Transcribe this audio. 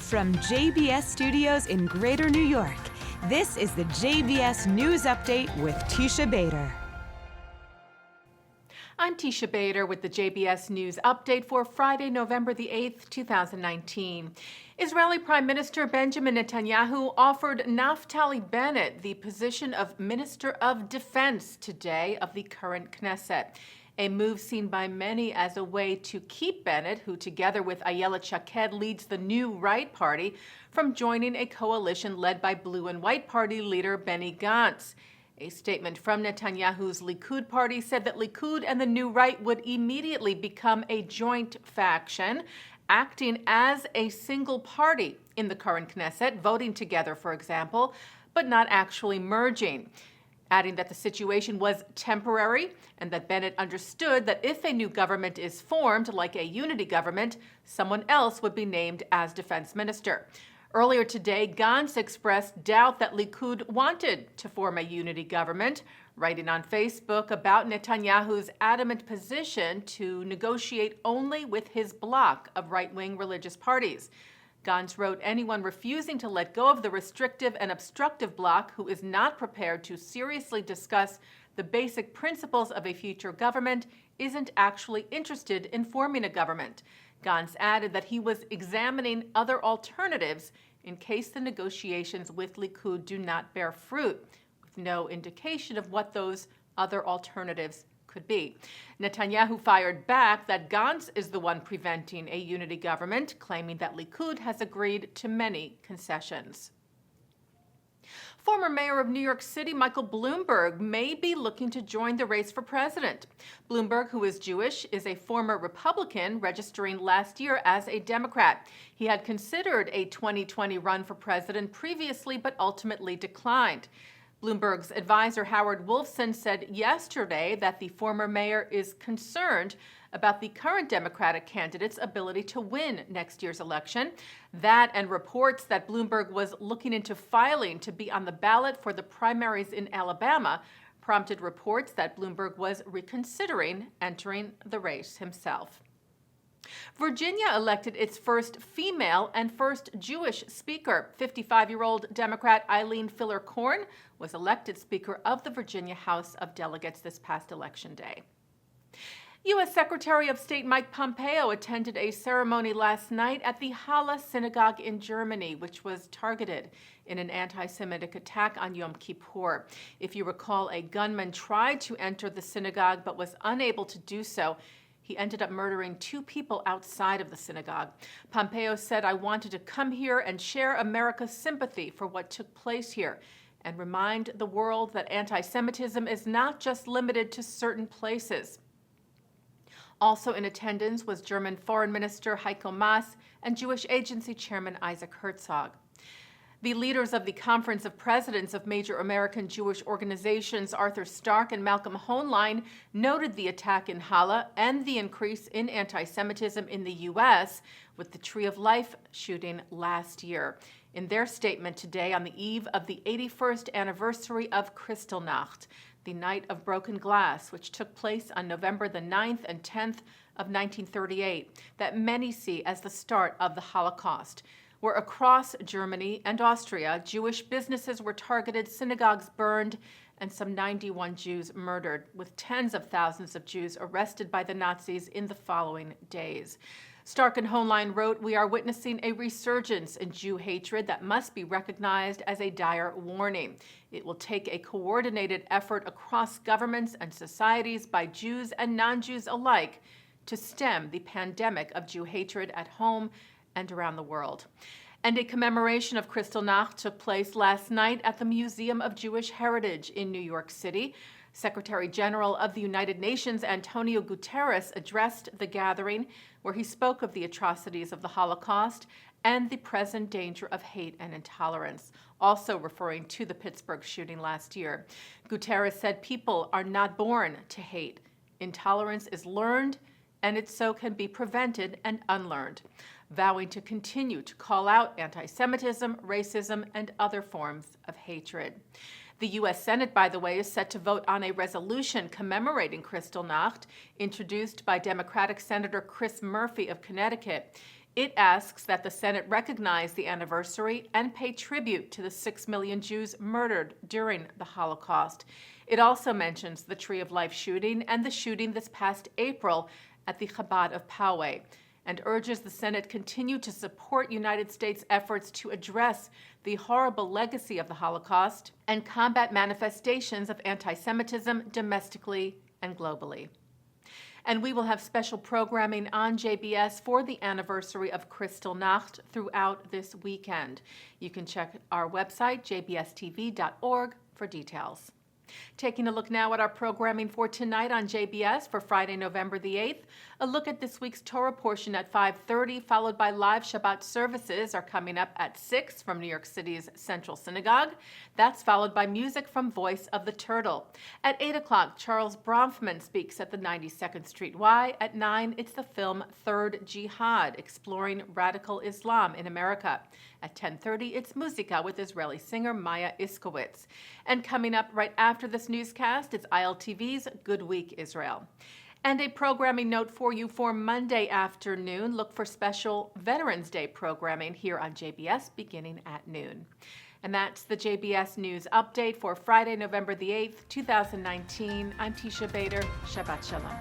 From JBS Studios in Greater New York, this is the JBS News Update with Teisha Bader. I'm Teisha Bader with the JBS News Update for Friday, November the 8th, 2019. Israeli Prime Minister Benjamin Netanyahu offered Naftali Bennett the position of Minister of Defense today of the current Knesset, a move seen by many as a way to keep Bennett, who together with Ayelet Shaked leads the New Right Party, from joining a coalition led by Blue and White Party leader Benny Gantz. A statement from Netanyahu's Likud party said that Likud and the New Right would immediately become a joint faction, acting as a single party in the current Knesset, voting together, for example, but not actually merging, adding that the situation was temporary and that Bennett understood that if a new government is formed, like a unity government, someone else would be named as defense minister. Earlier today, Gantz expressed doubt that Likud wanted to form a unity government, writing on Facebook about Netanyahu's adamant position to negotiate only with his bloc of right-wing religious parties. Gantz wrote, "Anyone refusing to let go of the restrictive and obstructive bloc who is not prepared to seriously discuss the basic principles of a future government isn't actually interested in forming a government." Gantz added that he was examining other alternatives in case the negotiations with Likud do not bear fruit, with no indication of what those other alternatives could be. Netanyahu fired back that Gantz is the one preventing a unity government, claiming that Likud has agreed to many concessions. Former mayor of New York City, Michael Bloomberg, may be looking to join the race for president. Bloomberg, who is Jewish, is a former Republican, registering last year as a Democrat. He had considered a 2020 run for president previously, but ultimately declined. Bloomberg's advisor, Howard Wolfson, said yesterday that the former mayor is concerned about the current Democratic candidate's ability to win next year's election. That and reports that Bloomberg was looking into filing to be on the ballot for the primaries in Alabama prompted reports that Bloomberg was reconsidering entering the race himself. Virginia elected its first female and first Jewish speaker. 55-year-old Democrat Eileen Filler-Korn was elected Speaker of the Virginia House of Delegates this past Election Day. U.S. Secretary of State Mike Pompeo attended a ceremony last night at the Halle Synagogue in Germany, which was targeted in an anti-Semitic attack on Yom Kippur. If you recall, a gunman tried to enter the synagogue but was unable to do so. He ended up murdering 2 people outside of the synagogue. Pompeo said, "I wanted to come here and share America's sympathy for what took place here and remind the world that anti-Semitism is not just limited to certain places." Also in attendance was German Foreign Minister Heiko Maas and Jewish Agency Chairman Isaac Herzog. The leaders of the Conference of Presidents of Major American Jewish Organizations, Arthur Stark and Malcolm Hoenlein, noted the attack in Halle and the increase in anti-Semitism in the U.S. with the Tree of Life shooting last year. In their statement today on the eve of the 81st anniversary of Kristallnacht, the Night of Broken Glass, which took place on November the 9th and 10th of 1938, that many see as the start of the Holocaust, where across Germany and Austria, Jewish businesses were targeted, synagogues burned, and some 91 Jews murdered, with tens of thousands of Jews arrested by the Nazis in the following days. Stark and Hoenlein wrote, "We are witnessing a resurgence in Jew hatred that must be recognized as a dire warning. It will take a coordinated effort across governments and societies by Jews and non-Jews alike to stem the pandemic of Jew hatred at home and around the world." And a commemoration of Kristallnacht took place last night at the Museum of Jewish Heritage in New York City. Secretary General of the United Nations Antonio Guterres addressed the gathering, where he spoke of the atrocities of the Holocaust and the present danger of hate and intolerance, also referring to the Pittsburgh shooting last year. Guterres said people are not born to hate. Intolerance is learned, and it so can be prevented and unlearned, vowing to continue to call out anti-Semitism, racism, and other forms of hatred. The U.S. Senate, by the way, is set to vote on a resolution commemorating Kristallnacht, introduced by Democratic Senator Chris Murphy of Connecticut. It asks that the Senate recognize the anniversary and pay tribute to the 6 million Jews murdered during the Holocaust. It also mentions the Tree of Life shooting and the shooting this past April at the Chabad of Poway, and urges the Senate continue to support United States efforts to address the horrible legacy of the Holocaust and combat manifestations of anti-Semitism domestically and globally. And we will have special programming on JBS for the anniversary of Kristallnacht throughout this weekend. You can check our website, jbstv.org, for details. Taking a look now at our programming for tonight on JBS for Friday, November the 8th. A look at this week's Torah portion at 5:30, followed by live Shabbat services are coming up at 6 from New York City's Central Synagogue. That's followed by music from Voice of the Turtle. At 8 o'clock, Charles Bronfman speaks at the 92nd Street Y. At 9, it's the film Third Jihad, exploring radical Islam in America. At 10:30, it's Musica with Israeli singer Maya Iskowitz. And coming up right after this newscast, it's ILTV's Good Week Israel. And a programming note for you for Monday afternoon. Look for special Veterans Day programming here on JBS beginning at noon. And that's the JBS News Update for Friday, November the 8th, 2019. I'm Teisha Bader. Shabbat Shalom.